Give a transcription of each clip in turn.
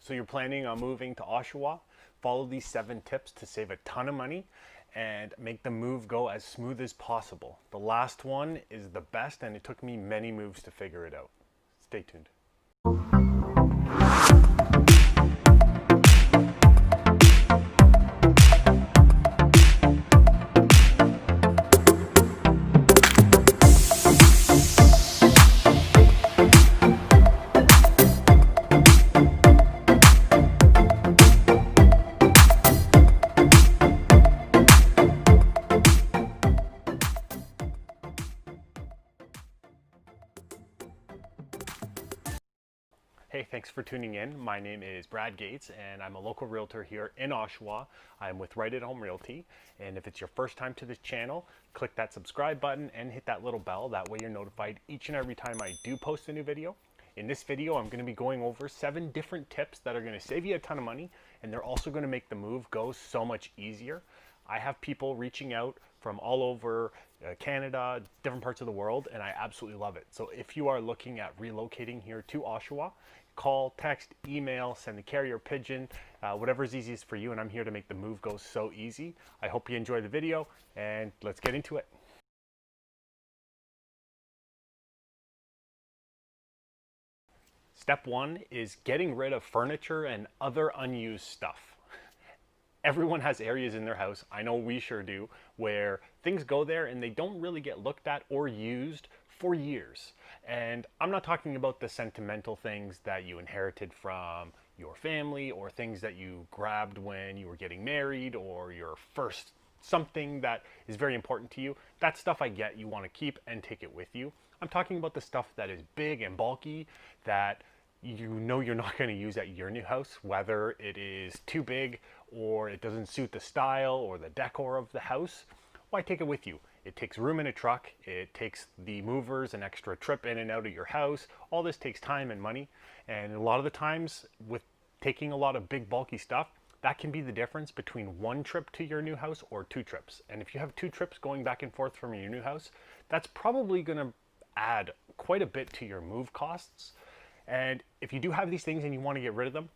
So you're planning on moving to Oshawa? Follow these 7 tips to save a ton of money and make the move go as smooth as possible. The last one is the best, and it took me many moves to figure it out. Stay tuned. Hey, thanks for tuning in. My name is Brad Goetz, and I'm a local realtor here in Oshawa. I'm with Right at Home Realty, and if it's your first time to this channel, click that subscribe button and hit that little bell. That way you're notified each and every time I do post a new video. In this video, I'm going to be going over 7 different tips that are going to save you a ton of money, and they're also going to make the move go so much easier. I have people reaching out from all over Canada, different parts of the world, and I absolutely love it. So if you are looking at relocating here to Oshawa, call, text, email, send the carrier pigeon, whatever is easiest for you, and I'm here to make the move go so easy. I hope you enjoy the video, and let's get into it. Step 1 is getting rid of furniture and other unused stuff. Everyone has areas in their house, I know we sure do, where things go there and they don't really get looked at or used for years. And I'm not talking about the sentimental things that you inherited from your family or things that you grabbed when you were getting married or your first something that is very important to you. That stuff I get you want to keep and take it with you. I'm talking about the stuff that is big and bulky that you know you're not going to use at your new house, whether it is too big or it doesn't suit the style or the decor of the house. Why take it with you? It takes room in a truck, it takes the movers an extra trip in and out of your house. All this takes time and money, and a lot of the times with taking a lot of big bulky stuff, that can be the difference between 1 trip to your new house or 2 trips. And if you have 2 trips going back and forth from your new house, that's probably going to add quite a bit to your move costs. And if you do have these things and you want to get rid of them,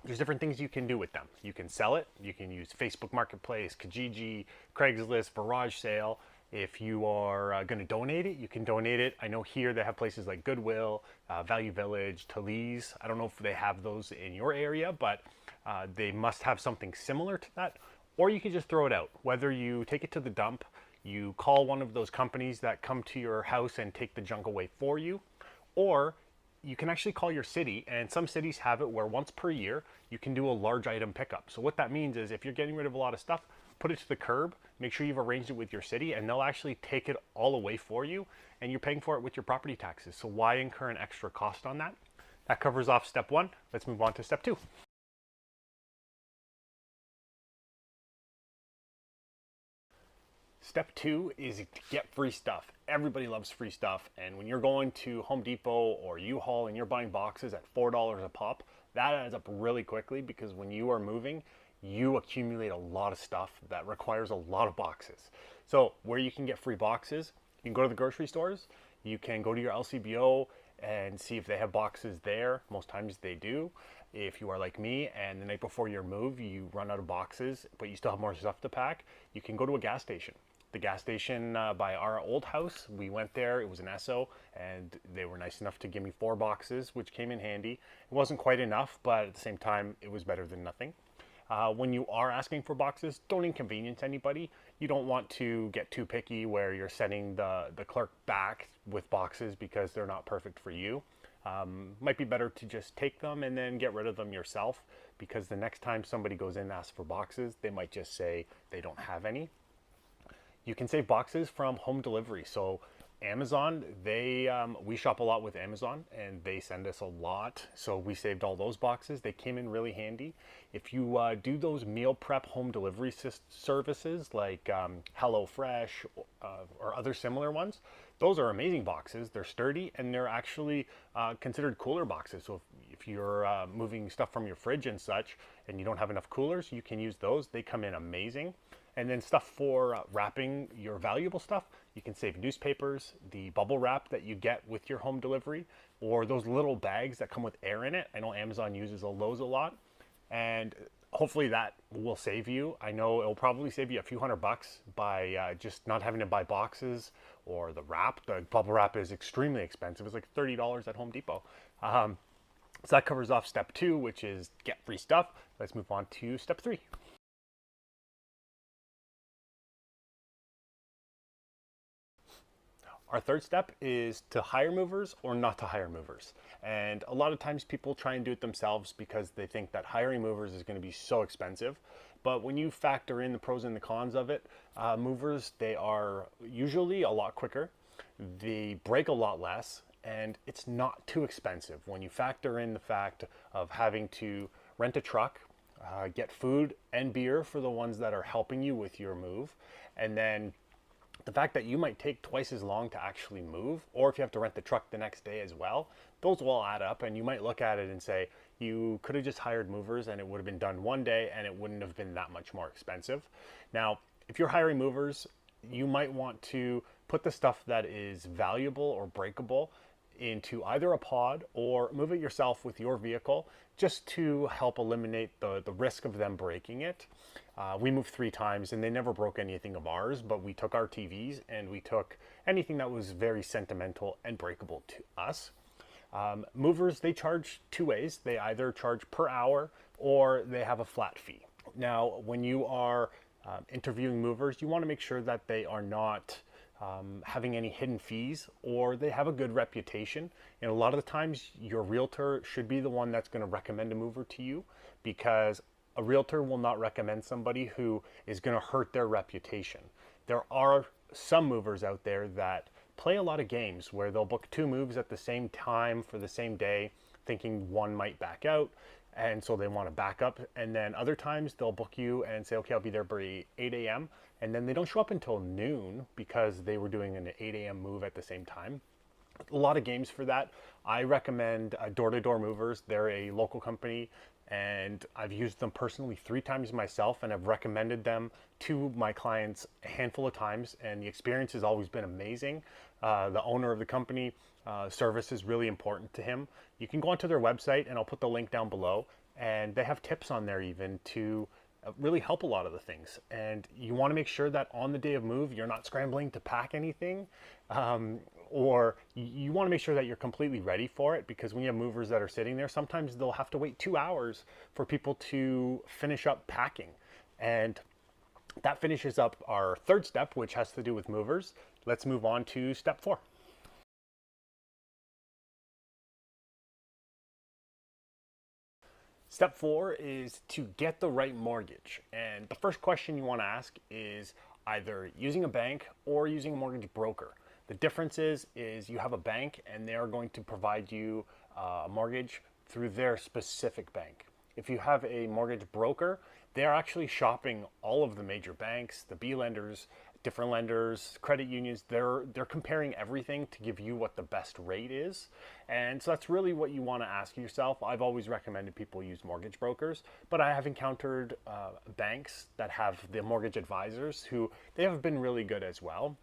there's different things you can do with them. You can sell it. You can use Facebook Marketplace, Kijiji, Craigslist, Garage Sale. If you are going to donate it, you can donate it. I know here they have places like Goodwill, Value Village, Talese. I don't know if they have those in your area, but they must have something similar to that. Or you can just throw it out. Whether you take it to the dump, you call one of those companies that come to your house and take the junk away for you, or you can actually call your city, and some cities have it where once per year you can do a large item pickup. So what that means is if you're getting rid of a lot of stuff, put it to the curb, make sure you've arranged it with your city, and they'll actually take it all away for you, and you're paying for it with your property taxes. So why incur an extra cost on that? That covers off step 1. Let's move on to step 2. Step 2 is to get free stuff. Everybody loves free stuff, and when you're going to Home Depot or U-Haul and you're buying boxes at $4 a pop, that adds up really quickly because when you are moving, you accumulate a lot of stuff that requires a lot of boxes. So where you can get free boxes, you can go to the grocery stores, you can go to your LCBO and see if they have boxes there. Most times they do. If you are like me and the night before your move, you run out of boxes, but you still have more stuff to pack, you can go to a gas station. The gas station by our old house, we went there, it was an Esso, and they were nice enough to give me 4 boxes, which came in handy. It wasn't quite enough, but at the same time, it was better than nothing. When you are asking for boxes, don't inconvenience anybody. You don't want to get too picky where you're sending the clerk back with boxes because they're not perfect for you. Might be better to just take them and then get rid of them yourself, because the next time somebody goes in and asks for boxes, they might just say they don't have any. You can save boxes from home delivery. So Amazon, we shop a lot with Amazon and they send us a lot. So we saved all those boxes. They came in really handy. If you do those meal prep home delivery services like HelloFresh or other similar ones, Those are amazing boxes. They're sturdy and they're actually considered cooler boxes. So if you're moving stuff from your fridge and such and you don't have enough coolers, you can use those. They come in amazing. And then stuff for wrapping your valuable stuff, you can save newspapers, the bubble wrap that you get with your home delivery, or those little bags that come with air in it. I know Amazon uses those a lot. And hopefully that will save you. I know it'll probably save you a few $100 by just not having to buy boxes or the wrap. The bubble wrap is extremely expensive. It's like $30 at Home Depot. So that covers off step 2, which is get free stuff. Let's move on to step 3. Our third step is to hire movers or not to hire movers. And a lot of times people try and do it themselves because they think that hiring movers is going to be so expensive. But when you factor in the pros and the cons of it, movers, they are usually a lot quicker, they break a lot less, and it's not too expensive when you factor in the fact of having to rent a truck, get food and beer for the ones that are helping you with your move, and then the fact that you might take twice as long to actually move, or if you have to rent the truck the next day as well, those will add up, and you might look at it and say, you could have just hired movers and it would have been done one day and it wouldn't have been that much more expensive. Now, if you're hiring movers, you might want to put the stuff that is valuable or breakable into either a pod or move it yourself with your vehicle just to help eliminate the risk of them breaking it. We moved 3 times and they never broke anything of ours, but we took our TVs and we took anything that was very sentimental and breakable to us. Movers, they charge 2 ways. They either charge per hour or they have a flat fee. Now, when you are interviewing movers, you want to make sure that they are not having any hidden fees or they have a good reputation. And a lot of the times your realtor should be the one that's going to recommend a mover to you, because a realtor will not recommend somebody who is going to hurt their reputation. There are some movers out there that play a lot of games where they'll book 2 moves at the same time for the same day, thinking one might back out, and so they want to back up. And then other times they'll book you and say, okay, I'll be there by 8 a.m. And then they don't show up until noon because they were doing an 8 a.m. move at the same time. A lot of games for that. I recommend Door-to-Door Movers. They're a local company and I've used them personally 3 times myself, and I've recommended them to my clients a handful of times, and the experience has always been amazing. The owner of the company, service is really important to him. You can go onto their website and I'll put the link down below, and they have tips on there even to really help a lot of the things. And you want to make sure that on the day of move you're not scrambling to pack anything, or you want to make sure that you're completely ready for it, because when you have movers that are sitting there, sometimes they'll have to wait 2 hours for people to finish up packing. And that finishes up our third step, which has to do with movers. Let's move on to step 4. Step 4 is to get the right mortgage. And the first question you want to ask is either using a bank or using a mortgage broker. The difference is you have a bank and they are going to provide you a mortgage through their specific bank. If you have a mortgage broker, they're actually shopping all of the major banks, the B lenders, different lenders, credit unions. They're comparing everything to give you what the best rate is. And so that's really what you want to ask yourself. I've always recommended people use mortgage brokers, but I have encountered banks that have the mortgage advisors who they have been really good as well.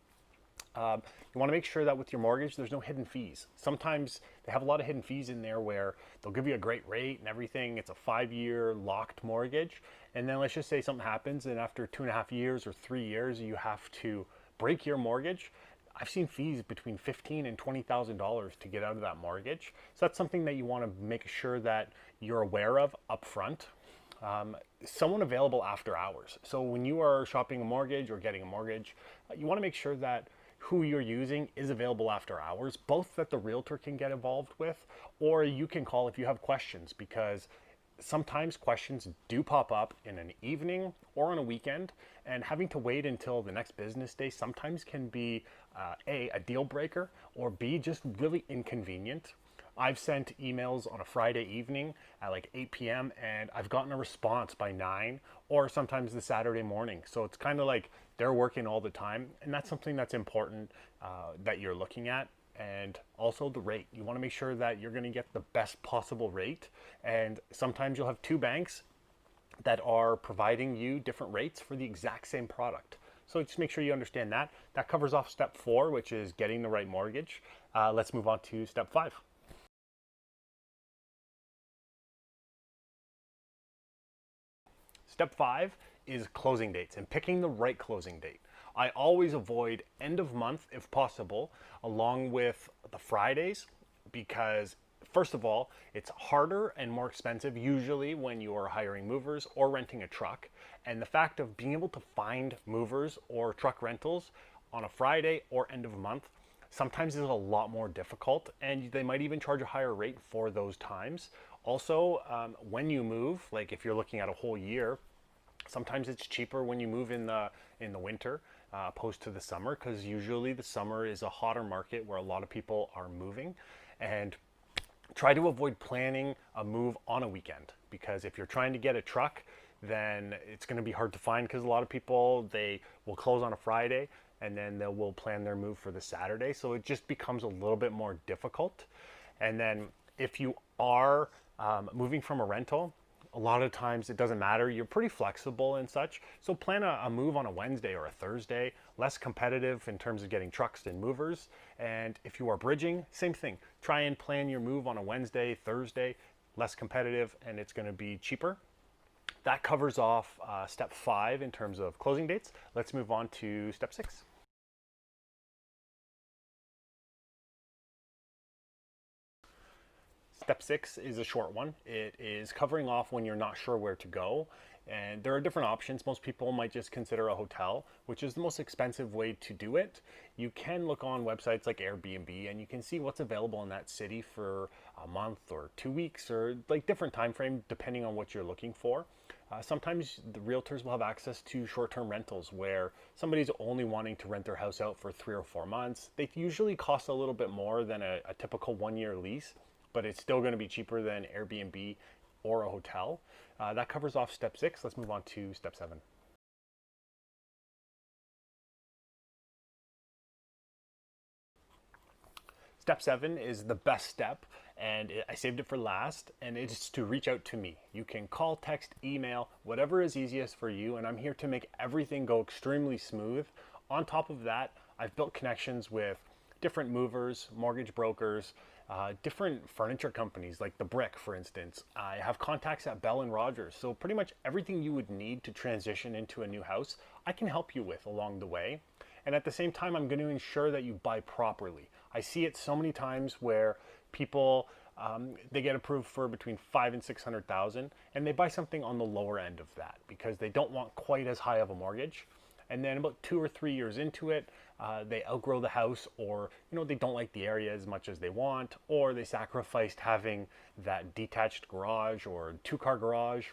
You want to make sure that with your mortgage, there's no hidden fees. Sometimes they have a lot of hidden fees in there where they'll give you a great rate and everything. It's a 5-year locked mortgage. And then let's just say something happens and after 2.5 years or 3 years, you have to break your mortgage. I've seen fees between $15,000 and $20,000 to get out of that mortgage. So that's something that you want to make sure that you're aware of up front. Someone available after hours. So when you are shopping a mortgage or getting a mortgage, you want to make sure that who you're using is available after hours, both that the realtor can get involved with, or you can call if you have questions, because sometimes questions do pop up in an evening or on a weekend, and having to wait until the next business day sometimes can be A, a deal breaker, or B, just really inconvenient. I've sent emails on a Friday evening at like 8 p.m. and I've gotten a response by 9 or sometimes the Saturday morning. So it's kind of like they're working all the time, and that's something that's important that you're looking at. And also the rate. You want to make sure that you're going to get the best possible rate. And sometimes you'll have two banks that are providing you different rates for the exact same product. So just make sure you understand that. That covers off step 4, which is getting the right mortgage. Let's move on to step 5. Step 5 is closing dates and picking the right closing date. I always avoid end of month if possible, along with the Fridays, because first of all, it's harder and more expensive usually when you are hiring movers or renting a truck. And the fact of being able to find movers or truck rentals on a Friday or end of month sometimes is a lot more difficult, and they might even charge a higher rate for those times. Also, when you move, like if you're looking at a whole year, sometimes it's cheaper when you move in the winter opposed to the summer, because usually the summer is a hotter market where a lot of people are moving. And try to avoid planning a move on a weekend, because if you're trying to get a truck, then it's going to be hard to find, because a lot of people, they will close on a Friday and then they will plan their move for the Saturday. So it just becomes a little bit more difficult. And then if you are moving from a rental, a lot of times it doesn't matter. You're pretty flexible and such. So plan a move on a Wednesday or a Thursday, less competitive in terms of getting trucks and movers. And if you are bridging, same thing. Try and plan your move on a Wednesday, Thursday, less competitive, and it's going to be cheaper. That covers off step 5 in terms of closing dates. Let's move on to step 6. Step 6 is a short one. It is covering off when you're not sure where to go. And there are different options. Most people might just consider a hotel, which is the most expensive way to do it. You can look on websites like Airbnb and you can see what's available in that city for a month or 2 weeks, or like different time frame depending on what you're looking for. Sometimes the realtors will have access to short-term rentals where somebody's only wanting to rent their house out for 3 or 4 months. They usually cost a little bit more than a typical 1-year lease, but it's still going to be cheaper than Airbnb or a hotel. That covers off step 6. Let's move on to step 7. Step 7 is the best step, and I saved it for last, and it's to reach out to me. You can call, text, email, whatever is easiest for you, and I'm here to make everything go extremely smooth. On top of that, I've built connections with different movers, mortgage brokers, different furniture companies like The Brick, for instance. I have contacts at Bell & Rogers, so pretty much everything you would need to transition into a new house, I can help you with along the way. And at the same time, I'm going to ensure that you buy properly. I see it so many times where people, they get approved for between 500,000 and 600,000, and they buy something on the lower end of that because they don't want quite as high of a mortgage. And then about 2 or 3 years into it, they outgrow the house, or they don't like the area as much as they want, or they sacrificed having that detached garage or 2-car garage,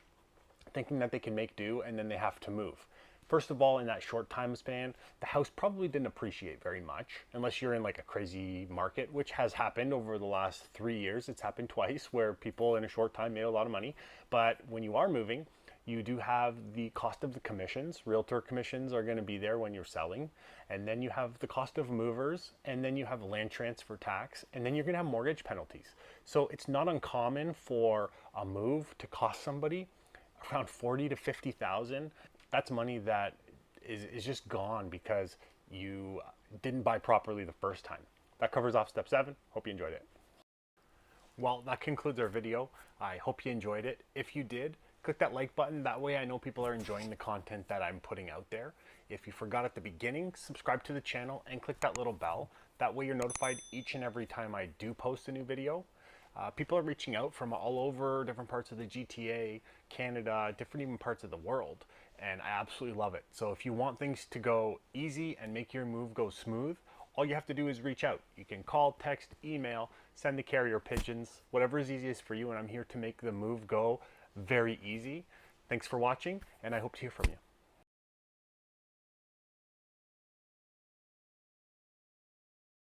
thinking that they can make do, and then they have to move. First of all, in that short time span, the house probably didn't appreciate very much, unless you're in like a crazy market, which has happened over the last 3 years. It's happened twice where people in a short time made a lot of money. But when you are moving, you do have the cost of the commissions. Realtor commissions are going to be there when you're selling. And then you have the cost of movers, and then you have land transfer tax, and then you're going to have mortgage penalties. So it's not uncommon for a move to cost somebody around 40 to 50,000. That's money that is just gone because you didn't buy properly the first time. That covers off step 7. Hope you enjoyed it. Well, that concludes our video. I hope you enjoyed it. If you did, click that like button. That way I know people are enjoying the content that I'm putting out there. If you forgot at the beginning, subscribe to the channel and click that little bell. That way you're notified each and every time I do post a new video. People are reaching out from all over, different parts of the GTA, Canada, different even parts of the world, and I absolutely love it. So if you want things to go easy and make your move go smooth, all you have to do is reach out. You can call, text, email, send the carrier pigeons, whatever is easiest for you, and I'm here to make the move go very easy. Thanks for watching, and I hope to hear from you.